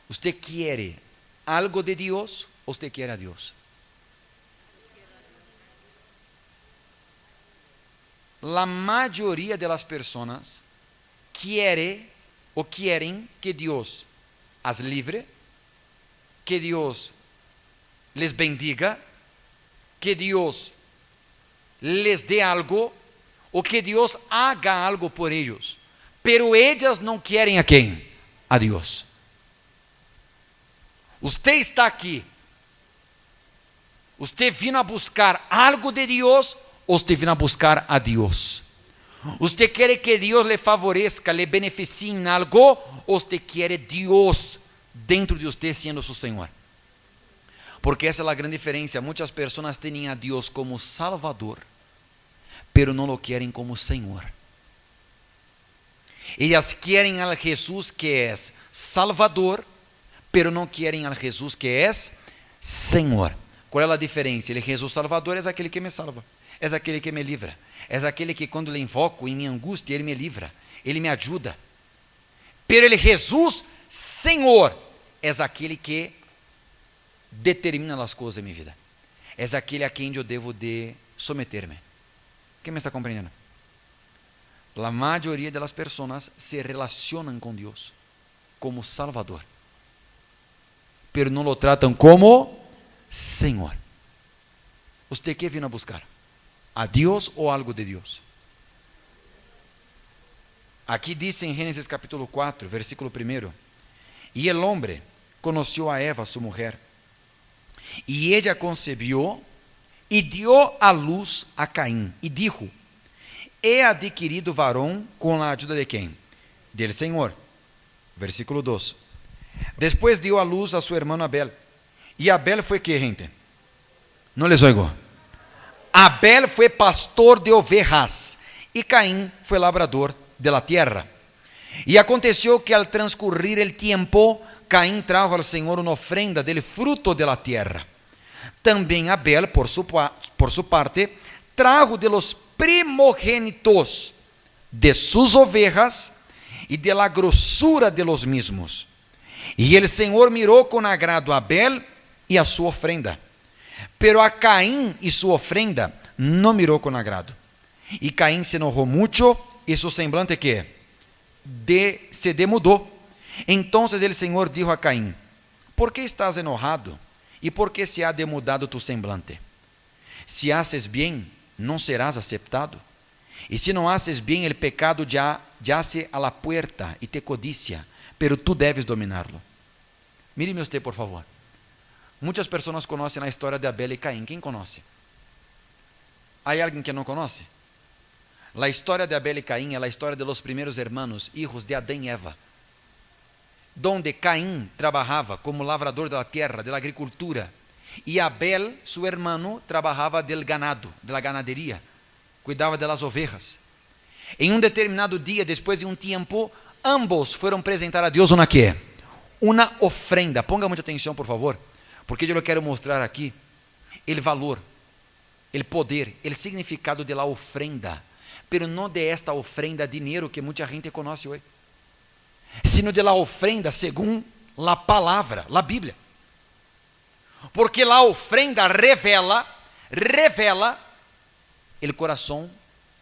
¿Usted quiere algo de Dios o usted quiere a Dios? La mayoría de las personas quieren que Dios as libre, que Dios les bendiga, que Dios les dé algo o que Dios haga algo por ellos. Pero ellas não querem a quem? A Deus. Você está aqui. Você vino a buscar algo de Deus ou você vino a buscar a Deus? Você quer que Deus lhe favoreça, lhe beneficie em algo ou você quer Deus dentro de você sendo seu Senhor? Porque essa é a grande diferença. Muitas pessoas têm a Deus como Salvador, pero não lo querem como Senhor. Elas querem a Jesus que é Salvador, pero não querem a Jesus que é Senhor. Qual é a diferença? Ele, Jesus Salvador, é aquele que me salva, é aquele que me livra, é aquele que quando lhe invoco em minha angústia, ele me livra, ele me ajuda. Pero ele, Jesus Senhor, é aquele que determina as coisas da minha vida, é aquele a quem eu devo de someter-me. Quem me está compreendendo? A maioria das pessoas se relacionam com Deus como Salvador, pero não o tratam como Senhor. Você que vino a buscar? A Deus ou algo de Deus? Aqui diz em Gênesis capítulo 4, versículo 1: E el hombre conheceu a Eva, sua mulher, e ella concebió e dio a luz a Caim, e dijo: He adquirido varão com a ajuda de quem? Del Senhor. Versículo 2: Después dio a luz a su hermano Abel. E Abel foi que, gente? Não les oigo. Abel foi pastor de ovejas e Caim foi labrador de la tierra. E aconteceu que al transcurrir el tiempo, Caim trajo al Senhor uma ofrenda del fruto de la tierra. Também Abel, por su parte, trajo de los primogénitos de sus ovejas e de la grosura de los mismos. E el Senhor mirou com agrado a Abel e a sua ofrenda, pero a Caim e sua ofrenda não mirou com agrado. E Caim se enojou muito e su semblante que se demudou. Então el Senhor dijo a Caim: ¿Por que estás enojado? E por que se ha demudado tu semblante? Si haces bien, não serás aceptado. E se não haces bien, el pecado yace a la puerta e te codicia, pero tú debes dominarlo. Mire-me usted, por favor. Muitas pessoas conhecem a história de Abel e Caim. Quem conhece? Há alguém que não conhece? A história de Abel e Caim é a história de los primeiros hermanos, hijos de Adão e Eva, donde Caim trabalhava como lavrador da terra, da agricultura, e Abel, seu hermano, trabalhava del ganado, de la ganaderia, cuidava de las ovejas. Em um determinado dia, depois de um tempo, ambos foram apresentar a Deus uma quê? Uma ofrenda. Ponga muita atenção, por favor, porque eu quero mostrar aqui o valor, o poder, o significado de la ofrenda, pero não de esta ofrenda dinheiro que muita gente conhece hoje, sino de la ofrenda según la palavra, la Bíblia. Porque la ofrenda revela el corazón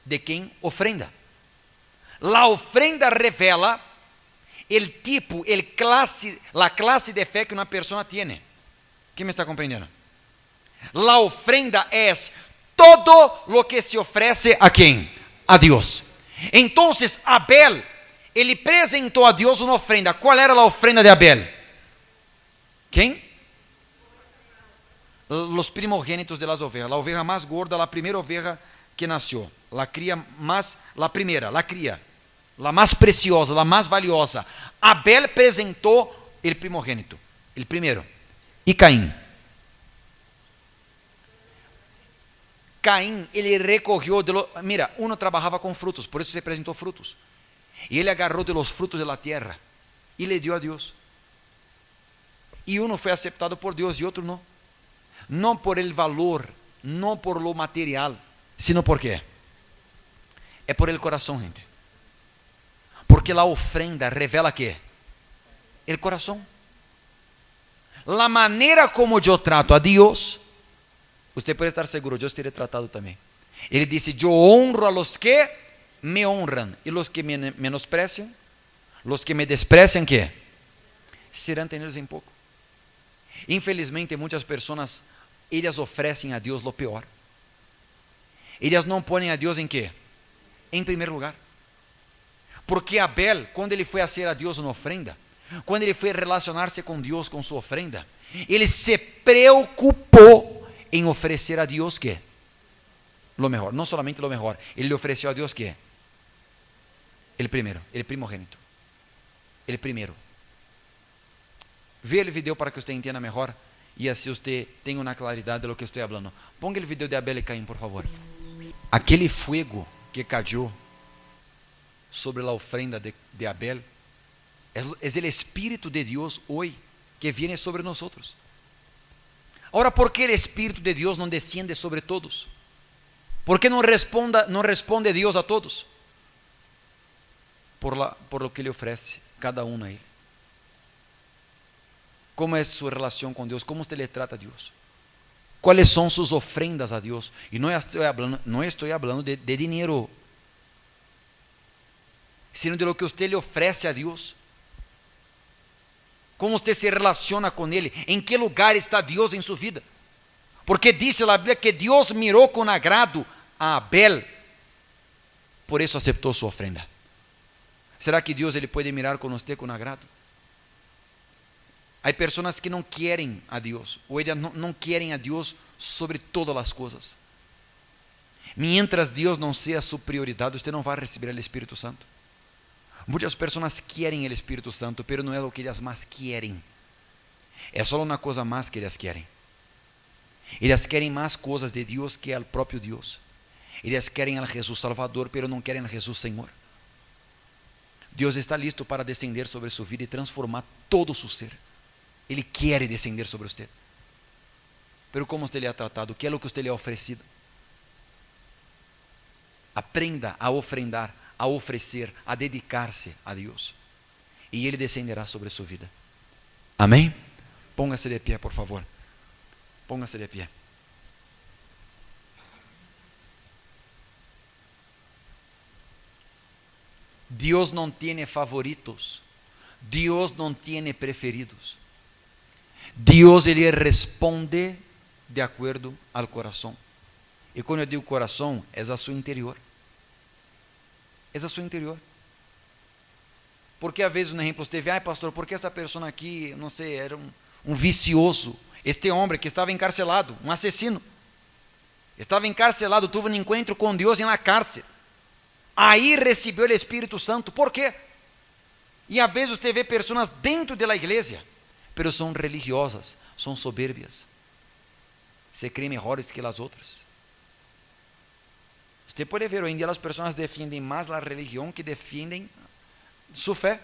de quem ofrenda. La ofrenda revela el tipo, la clase de fe que una persona tiene. ¿Quién me está comprendiendo? La ofrenda es todo lo que se ofrece a quem? A Dios. Entonces Abel, ele apresentou a Deus uma ofrenda. Qual era a ofrenda de Abel? Quem? Os primogênitos de las ovejas. A oveja mais gorda, a primeira oveja que nasceu. A cria mais, a primeira, a cria. A mais preciosa, a mais valiosa. Abel apresentou o primogênito, o primeiro. E Caim? Caim, ele recorreu, mira, um trabalhava com frutos, por isso se apresentou frutos. E ele agarrou de los frutos de la tierra e le dio a Deus. E um foi aceptado por Deus e outro não. Não por el valor, não por lo material, sino por quê? É por el coração, gente. Porque la ofrenda revela quê? El coração. la manera como yo trato a Dios, usted puede estar seguro, Dios tiene tratado también. Ele disse, yo honro a los que me honran, y los que me menosprecian, los que me desprecian, ¿qué? Serán tenidos en poco. Infelizmente, muchas personas, ellas ofrecen a Dios lo peor. Ellas não põem a Deus em quê? Em primeiro lugar. Porque Abel, quando ele foi a ser a Deus uma ofrenda, quando ele foi relacionar-se com Deus com sua ofrenda, ele se preocupou em oferecer a Deus quê? Lo mejor, não somente lo mejor, ele ofereceu a Deus quê? El primeiro, el primogênito, el primeiro. Vê o vídeo para que você entenda melhor e assim você tenha uma claridade de lo que estou falando. Ponga o vídeo de Abel e Caim, por favor. Aquele fuego que cayó sobre a ofrenda de Abel é o Espírito de Deus hoje que viene sobre nós. Agora, ¿por que o Espírito de Deus não desciende sobre todos? ¿Por que não responde Deus a todos? Por lo que Ele oferece cada um a Ele. Como é sua relação com Deus? Como você le trata a Deus? ¿Cuáles son sus ofrendas a Dios? Y no estoy hablando de dinero, sino de lo que usted le ofrece a Dios. ¿Cómo usted se relaciona con Él? ¿En qué lugar está Dios en su vida? Porque dice la Biblia que Dios miró con agrado a Abel, por eso aceptó su ofrenda. ¿Será que Dios ele puede mirar con usted con agrado? Hay personas que no quieren a Dios, o ellas no quieren a Dios sobre todas las cosas. Mientras Dios no sea su prioridad, usted no va a recibir el Espíritu Santo. Muchas personas quieren el Espíritu Santo, pero no es lo que ellas más quieren. Es solo una cosa más que ellas quieren. Ellas quieren más cosas de Dios que al propio Dios. Ellas quieren al Jesús Salvador, pero no quieren al Jesús Señor. Dios está listo para descender sobre su vida y transformar todo su ser. Ele quer descender sobre você. Pero como você lhe ha tratado? Que é o que você lhe ha oferecido? Aprenda a ofrendar, a oferecer, a dedicar-se a Deus. E Ele descenderá sobre sua vida. Amém? Póngase de pé, por favor. Póngase de pé. Deus não tem favoritos. Deus não tem preferidos. Deus ele responde de acordo ao coração. E quando eu digo coração, é a sua interior. É a sua interior. Porque às vezes, no exemplo, você vê, pastor, por que essa pessoa aqui, não sei, era um vicioso. Este homem que estava encarcelado, um assassino. Estava encarcelado, teve um encontro com Deus na cárcel. Aí recebeu o Espírito Santo. Por quê? E às vezes você vê pessoas dentro da igreja, pero são religiosas, são soberbias, se creem melhores que as outras. Você pode ver, hoje em dia as pessoas defendem mais a religião que defendem sua fé.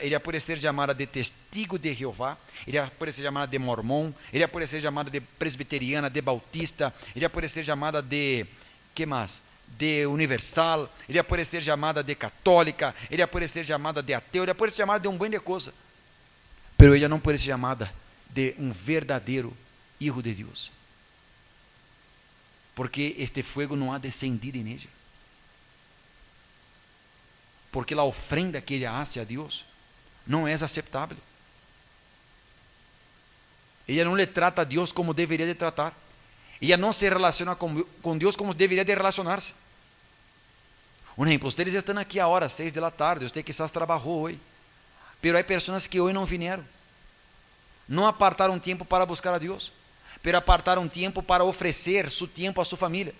Ela pode ser chamada de testigo de Jeová, ela pode ser chamada de mormon, ela pode ser chamada de presbiteriana, de bautista, ela pode ser chamada de, que mais? De universal, ela pode ser chamada de católica, ela pode ser chamada de ateu, ela pode ser chamada de um bom de coisa. Pero ella não pode ser chamada de um verdadeiro hijo de Deus. Porque este fuego não ha descendido em ella. Porque a ofrenda que ella hace a Deus não é aceptável. Ella não le trata a Deus como deveria de tratar. Ella não se relaciona com Deus como deveria de relacionar-se. Um exemplo, vocês estão aqui a hora 6 da tarde, você quizás trabalhou hoje. Pero há pessoas que hoje não vieram. Não apartaram tempo para buscar a Deus. Pero apartaram tempo para oferecer seu tempo a sua família.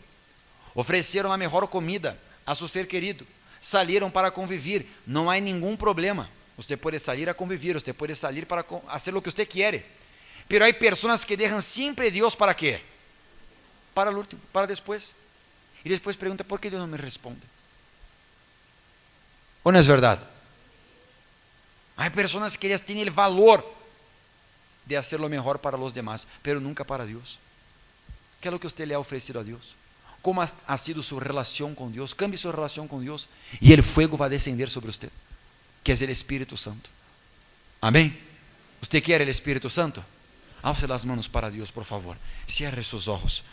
Ofereceram a melhor comida a seu ser querido. Saíram para conviver. Não há nenhum problema. Você pode sair a conviver. Você pode sair para fazer o que você quer. Pero há pessoas que deixam sempre Deus para quê? Para o último, para depois. E depois pergunta, por que Deus não me responde? Ou não é verdade? Há pessoas que elas têm o valor de fazer o melhor para os demás, pero nunca para Deus. Que é o que você lhe ha oferecido a Deus? Como ha sido sua relação com Deus? Cambie sua relação com Deus e o fogo vai descender sobre você, que é o Espírito Santo. Amém? ¿Usted quiere el Espíritu Santo? Alce las manos para Dios, por favor. Cierre sus ojos.